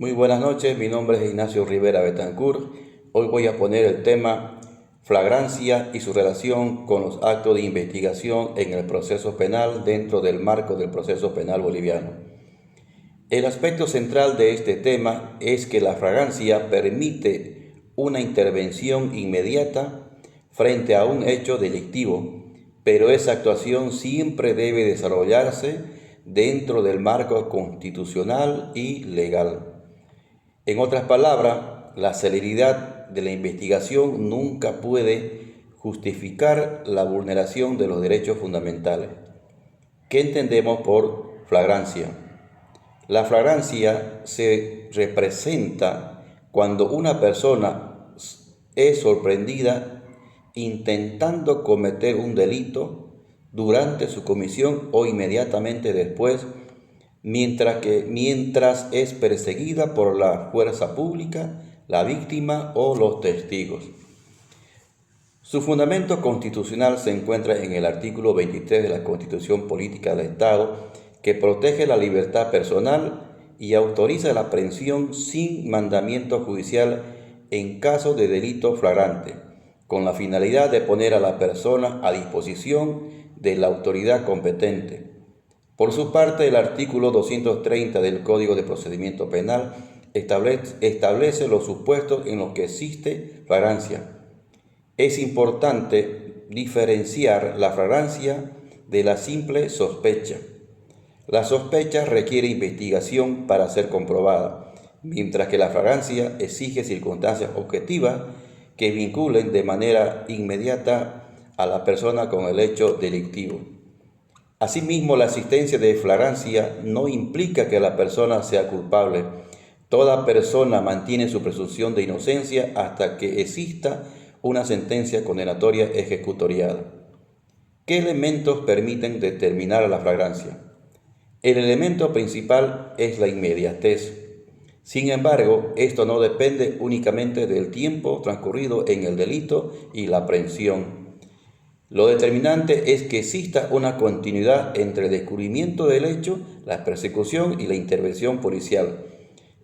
Muy buenas noches, mi nombre es Ignacio Rivera Betancourt. Hoy voy a poner el tema flagrancia y su relación con los actos de investigación en el proceso penal dentro del marco del proceso penal boliviano. El aspecto central de este tema es que la flagrancia permite una intervención inmediata frente a un hecho delictivo, pero esa actuación siempre debe desarrollarse dentro del marco constitucional y legal. En otras palabras, la celeridad de la investigación nunca puede justificar la vulneración de los derechos fundamentales. ¿Qué entendemos por flagrancia? La flagrancia se representa cuando una persona es sorprendida intentando cometer un delito durante su comisión o inmediatamente después, mientras es perseguida por la fuerza pública, la víctima o los testigos. Su fundamento constitucional se encuentra en el artículo 23 de la Constitución Política del Estado, que protege la libertad personal y autoriza la aprehensión sin mandamiento judicial en caso de delito flagrante, con la finalidad de poner a la persona a disposición de la autoridad competente. Por su parte, el artículo 230 del Código de Procedimiento Penal establece los supuestos en los que existe flagrancia. Es importante diferenciar la flagrancia de la simple sospecha. La sospecha requiere investigación para ser comprobada, mientras que la flagrancia exige circunstancias objetivas que vinculen de manera inmediata a la persona con el hecho delictivo. Asimismo, la existencia de flagrancia no implica que la persona sea culpable. Toda persona mantiene su presunción de inocencia hasta que exista una sentencia condenatoria ejecutoriada. ¿Qué elementos permiten determinar la flagrancia? El elemento principal es la inmediatez. Sin embargo, esto no depende únicamente del tiempo transcurrido en el delito y la aprehensión. Lo determinante es que exista una continuidad entre el descubrimiento del hecho, la persecución y la intervención policial.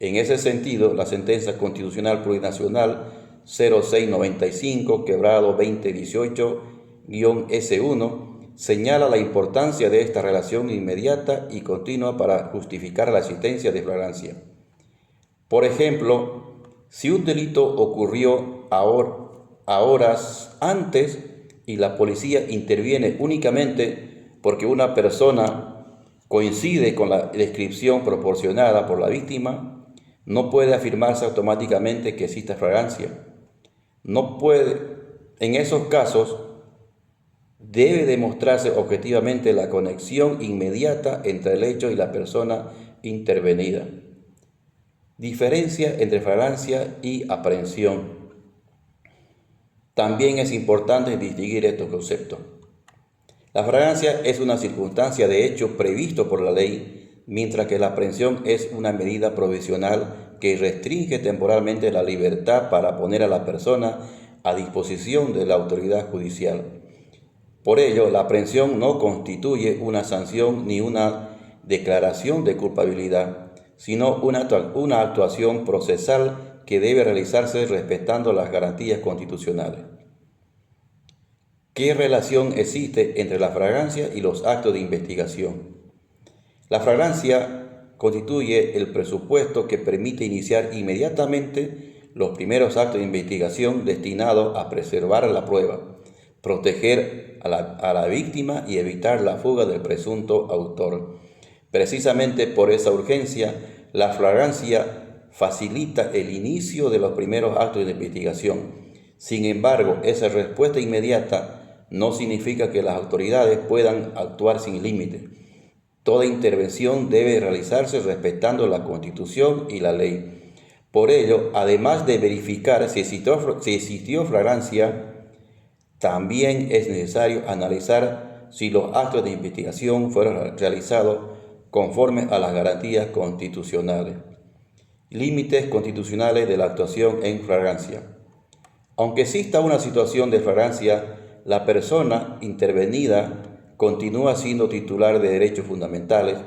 En ese sentido, la sentencia constitucional plurinacional 0695, quebrado 2018-S1, señala la importancia de esta relación inmediata y continua para justificar la existencia de flagrancia. Por ejemplo, si un delito ocurrió a horas antes y la policía interviene únicamente porque una persona coincide con la descripción proporcionada por la víctima, no puede afirmarse automáticamente que exista flagrancia. En esos casos, debe demostrarse objetivamente la conexión inmediata entre el hecho y la persona intervenida. Diferencia entre flagrancia y aprehensión. También es importante distinguir estos conceptos. La flagrancia es una circunstancia de hecho previsto por la ley, mientras que la aprehensión es una medida provisional que restringe temporalmente la libertad para poner a la persona a disposición de la autoridad judicial. Por ello, la aprehensión no constituye una sanción ni una declaración de culpabilidad, sino una actuación procesal que debe realizarse respetando las garantías constitucionales. ¿Qué relación existe entre la flagrancia y los actos de investigación? La flagrancia constituye el presupuesto que permite iniciar inmediatamente los primeros actos de investigación destinados a preservar la prueba, proteger a la víctima y evitar la fuga del presunto autor. Precisamente por esa urgencia, la flagrancia facilita el inicio de los primeros actos de investigación. Sin embargo, esa respuesta inmediata no significa que las autoridades puedan actuar sin límite. Toda intervención debe realizarse respetando la Constitución y la ley. Por ello, además de verificar si existió flagrancia, también es necesario analizar si los actos de investigación fueron realizados conforme a las garantías constitucionales. Límites constitucionales de la actuación en flagrancia. Aunque exista una situación de flagrancia, la persona intervenida continúa siendo titular de derechos fundamentales.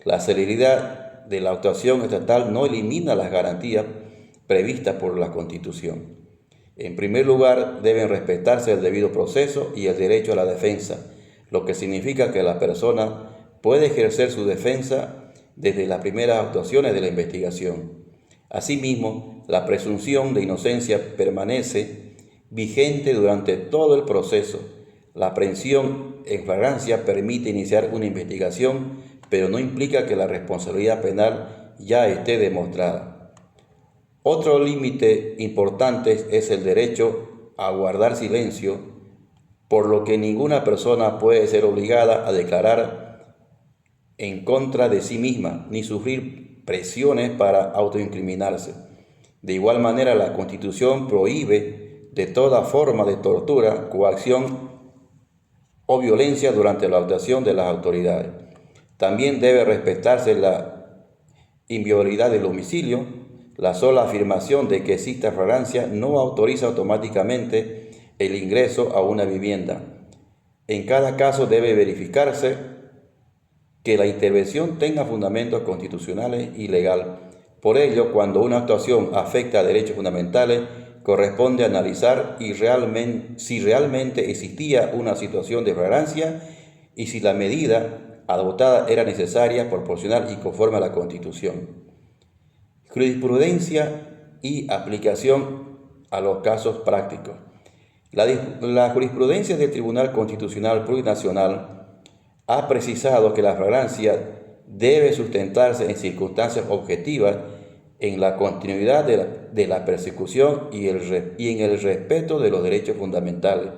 La celeridad de la actuación estatal no elimina las garantías previstas por la Constitución. En primer lugar, deben respetarse el debido proceso y el derecho a la defensa, lo que significa que la persona puede ejercer su defensa desde las primeras actuaciones de la investigación. Asimismo, la presunción de inocencia permanece vigente durante todo el proceso. La aprehensión en flagrancia permite iniciar una investigación, pero no implica que la responsabilidad penal ya esté demostrada. Otro límite importante es el derecho a guardar silencio, por lo que ninguna persona puede ser obligada a declarar en contra de sí misma, ni sufrir presiones para autoincriminarse. De igual manera, la Constitución prohíbe de toda forma de tortura, coacción o violencia durante la actuación de las autoridades. También debe respetarse la inviolabilidad del domicilio. La sola afirmación de que exista flagrancia no autoriza automáticamente el ingreso a una vivienda. En cada caso debe verificarse que la intervención tenga fundamentos constitucionales y legal. Por ello, cuando una actuación afecta a derechos fundamentales, corresponde analizar si realmente existía una situación de flagrancia y si la medida adoptada era necesaria, proporcional y conforme a la Constitución. Jurisprudencia y aplicación a los casos prácticos. La jurisprudencia del Tribunal Constitucional Plurinacional ha precisado que la flagrancia debe sustentarse en circunstancias objetivas, en la continuidad de la persecución y en el respeto de los derechos fundamentales.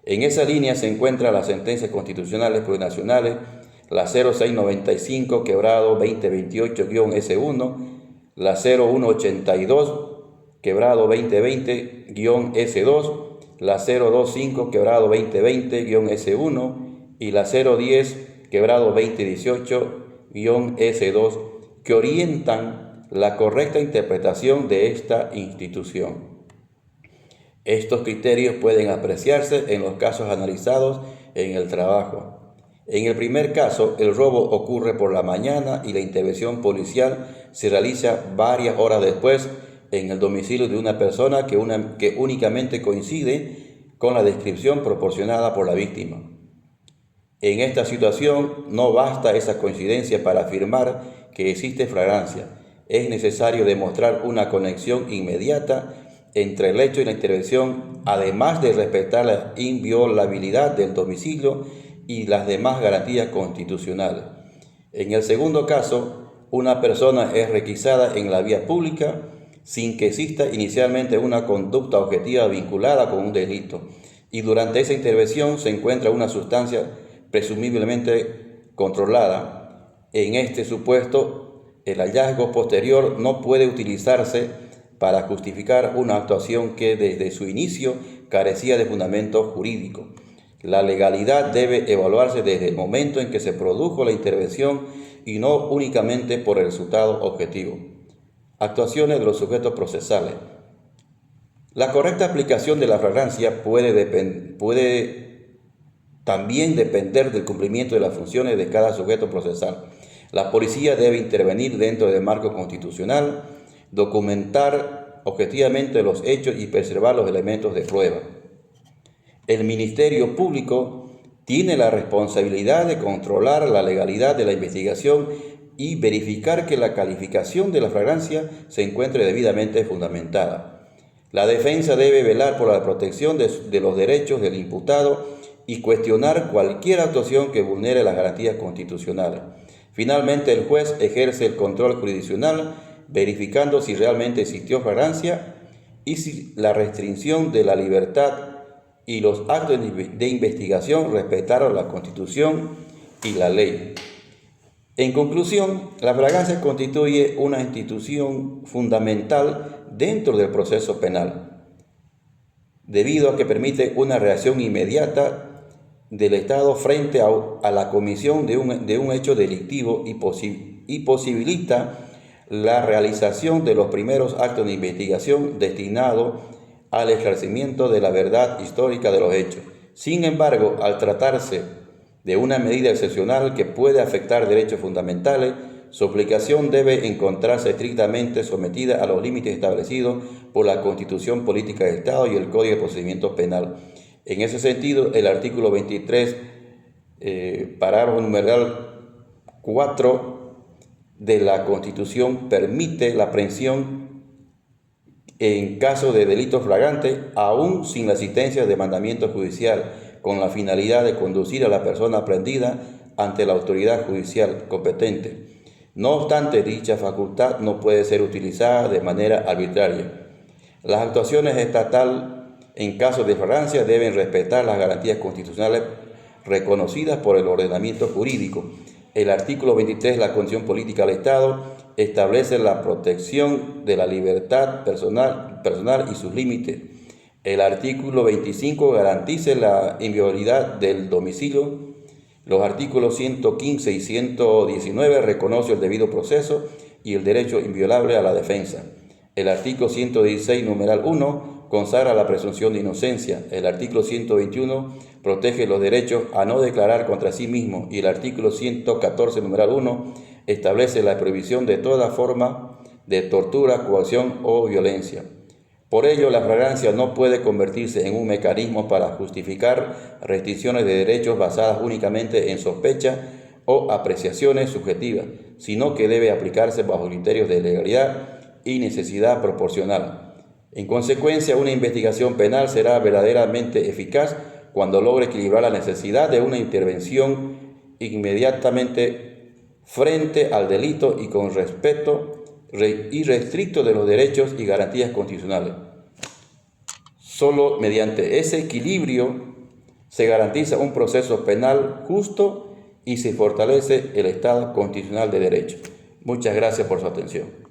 En esa línea se encuentran las sentencias constitucionales plurinacionales, la 0695 2028-S1, la 0182 2020-S2, la 025 2020-S1 y la 010 2018-S2, que orientan la correcta interpretación de esta institución. Estos criterios pueden apreciarse en los casos analizados en el trabajo. En el primer caso, el robo ocurre por la mañana y la intervención policial se realiza varias horas después en el domicilio de una persona que únicamente coincide con la descripción proporcionada por la víctima. En esta situación no basta esa coincidencia para afirmar que existe flagrancia. Es necesario demostrar una conexión inmediata entre el hecho y la intervención, además de respetar la inviolabilidad del domicilio y las demás garantías constitucionales. En el segundo caso, una persona es requisada en la vía pública sin que exista inicialmente una conducta objetiva vinculada con un delito, y durante esa intervención se encuentra una sustancia presumiblemente controlada. En este supuesto, el hallazgo posterior no puede utilizarse para justificar una actuación que desde su inicio carecía de fundamento jurídico. La legalidad debe evaluarse desde el momento en que se produjo la intervención y no únicamente por el resultado objetivo. Actuaciones de los sujetos procesales. La correcta aplicación de la flagrancia puede también depender del cumplimiento de las funciones de cada sujeto procesal. La policía debe intervenir dentro del marco constitucional, documentar objetivamente los hechos y preservar los elementos de prueba. El Ministerio Público tiene la responsabilidad de controlar la legalidad de la investigación y verificar que la calificación de la flagrancia se encuentre debidamente fundamentada. La defensa debe velar por la protección de los derechos del imputado y cuestionar cualquier actuación que vulnere las garantías constitucionales. Finalmente, el juez ejerce el control jurisdiccional, verificando si realmente existió flagrancia y si la restricción de la libertad y los actos de investigación respetaron la Constitución y la ley. En conclusión, la flagrancia constituye una institución fundamental dentro del proceso penal, debido a que permite una reacción inmediata del Estado frente a la comisión de un hecho delictivo y posibilita la realización de los primeros actos de investigación destinados al esclarecimiento de la verdad histórica de los hechos. Sin embargo, al tratarse de una medida excepcional que puede afectar derechos fundamentales, su aplicación debe encontrarse estrictamente sometida a los límites establecidos por la Constitución Política del Estado y el Código de Procedimiento Penal. En ese sentido, el artículo 23, parágrafo numeral 4 de la Constitución permite la aprehensión en caso de delito flagrante, aún sin la asistencia de mandamiento judicial, con la finalidad de conducir a la persona aprehendida ante la autoridad judicial competente. No obstante, dicha facultad no puede ser utilizada de manera arbitraria. Las actuaciones estatales en caso de flagrancia deben respetar las garantías constitucionales reconocidas por el ordenamiento jurídico. El artículo 23 de la Constitución Política del Estado establece la protección de la libertad personal y sus límites. El artículo 25 garantiza la inviolabilidad del domicilio. Los artículos 115 y 119 reconocen el debido proceso y el derecho inviolable a la defensa. El artículo 116, numeral 1, consagra la presunción de inocencia. El artículo 121 protege los derechos a no declarar contra sí mismo. Y el artículo 114, numeral 1, establece la prohibición de toda forma de tortura, coacción o violencia. Por ello, la flagrancia no puede convertirse en un mecanismo para justificar restricciones de derechos basadas únicamente en sospecha o apreciaciones subjetivas, sino que debe aplicarse bajo criterios de legalidad y necesidad proporcional. En consecuencia, una investigación penal será verdaderamente eficaz cuando logre equilibrar la necesidad de una intervención inmediatamente frente al delito y con respeto irrestricto de los derechos y garantías constitucionales. Solo mediante ese equilibrio se garantiza un proceso penal justo y se fortalece el Estado constitucional de derecho. Muchas gracias por su atención.